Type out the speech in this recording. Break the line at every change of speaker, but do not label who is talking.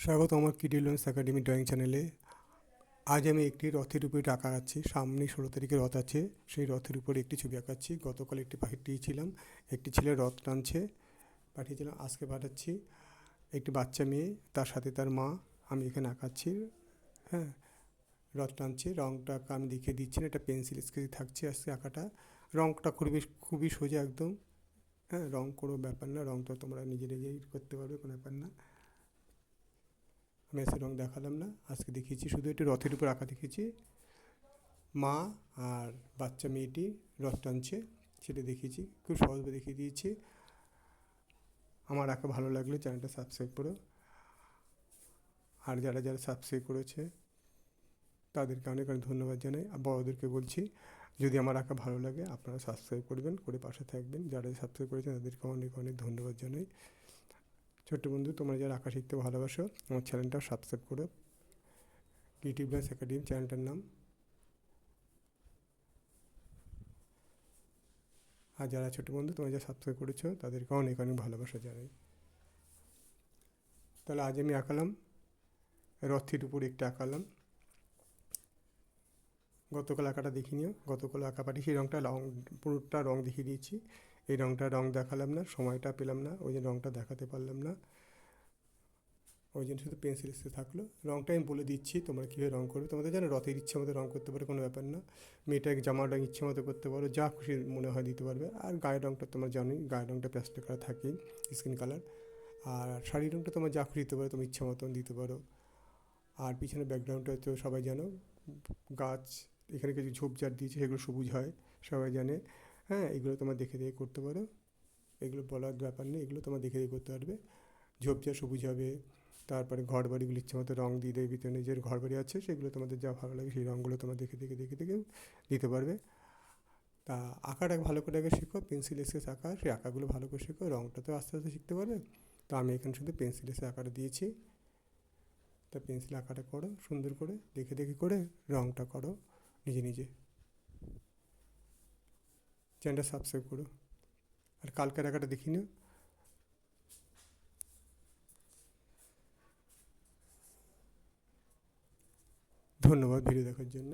স্বাগত আমার কিডিলন্স academy drawing চ্যানেলে। আজ আমি একটি রথের উপরে আঁকা আঁকাচ্ছি। সামনে 16 তারিখে রথ আছে, সেই রথের উপরে একটি ছবি আঁকাচ্ছি। গতকাল একটি পাঠিয়েছিলাম, একটি ছেলে রথ টানছে, পাঠিয়েছিলাম। আজকে পাঠাচ্ছি একটি বাচ্চা মেয়ে, তার সাথে তার মা। আমি এখানে আঁকাচ্ছি। হ্যাঁ, রথ টানছে। রঙটা আমি দেখিয়ে দিচ্ছি না, এটা পেন্সিল স্কেচ থাকছে আজকে আঁকাটা। রঙটা খুবই সোজা একদম। হ্যাঁ, রঙ কোনো ব্যাপার না, রঙটা তোমরা নিজেই করতে পারবে, কোনো ব্যাপার না। আমি এসে রঙ দেখালাম না, আজকে দেখিয়েছি শুধু একটু রথের উপর আঁকা দেখিয়েছি। মা আর বাচ্চা মেয়েটি রথ টানছে, সেটা দেখিয়েছি, খুব সহজভাবে দেখিয়ে দিয়েছি। আমার আঁকা ভালো লাগলে চ্যানেলটা সাবস্ক্রাইব করো। আর যারা যারা সাবস্ক্রাইব করেছে তাদেরকে অনেক অনেক ধন্যবাদ জানাই। আর বড়োদেরকে বলছি, যদি আমার আঁকা ভালো লাগে আপনারা সাবস্ক্রাইব করবেন, করে পাশে থাকবেন। যারা সাবস্ক্রাইব করেছেন তাদেরকে অনেক অনেক ধন্যবাদ জানাই। ছোট্ট বন্ধু, তোমরা যারা আঁকা শিখতে ভালোবাসো আমার চ্যানেলটাও সাবস্ক্রাইব করো। কিডিলন্স একাডেমি চ্যানেলটার নাম। আর যারা ছোটো বন্ধু তোমরা যারা সাবস্ক্রাইব করেছো তাদেরকে অনেক অনেক ভালোবাসা জানাই। তাহলে আজ আমি আঁকালাম রথের উপর একটা আঁকালাম। গতকাল আঁকাটা দেখিনিও, গতকাল আঁকা পাঠিয়ে সেই রঙটা পুরোটা রঙ দেখিয়ে দিয়েছি। এই রঙ দেখালাম না, সময়টা পেলাম না, ওই জন্য রঙটা দেখাতে পারলাম না। ওই জন্য শুধু পেন্সিল স্কেচ থাকলো। রঙটা আমি বলে দিচ্ছি তোমরা কীভাবে রঙ করবে। তোমাদের জানো রথের ইচ্ছে মতো রঙ করতে পারো, কোনো ব্যাপার না। মেয়েটাকে জামার রঙ ইচ্ছে মতো করতে পারো, যা খুশি মনে হয় দিতে পারবে। আর গায়ের রঙটা তোমরা জানোই, গায়ের রঙটা প্যাস্টেল কালার থাকেই, স্কিন কালার। আর শাড়ির রঙটা তোমার যা খুশি দিতে পারো, তুমি ইচ্ছা মতন দিতে পারো। আর পিছনে ব্যাকগ্রাউন্ডটা তো সবাই জানো, গাছ, এখানে কিছু ঝোপঝাড় দিয়েছে, সেগুলো সবুজ হয়, সবাই জানে। হ্যাঁ, এগুলো তোমার দেখে দেখে করতে পারো, এগুলো বলার ব্যাপার নেই, এগুলো তোমার দেখে দেখে করতে পারবে। ঝোপঝাড় সবুজ হবে। তারপরে ঘর বাড়িগুলো ইচ্ছে মতো রঙ দিয়ে দেবে, ভিতরে নিজের ঘর বাড়ি আছে সেগুলো তোমাদের যা ভালো লাগে সেই রঙগুলো তোমার দেখে দেখে দেখে দেখে দিতে পারবে। তা আঁকাটা ভালো করে আগে শেখো, পেন্সিল স্কেচ আঁকা, সেই আঁকাগুলো ভালো করে শেখো, রঙটা তো আস্তে আস্তে শিখতে পারবে। তো আমি এখানে শুধু পেন্সিল স্কেচ আঁকাটা দিয়েছি। তা পেন্সিল আঁকাটা করো সুন্দর করে, দেখে দেখে করে রঙটা করো নিজে নিজে। চ্যানেলটা সাবস্ক্রাইব করো। আর কালকের আঁকাটা দেখি নিও। ধন্যবাদ ভিডিও দেখার জন্য।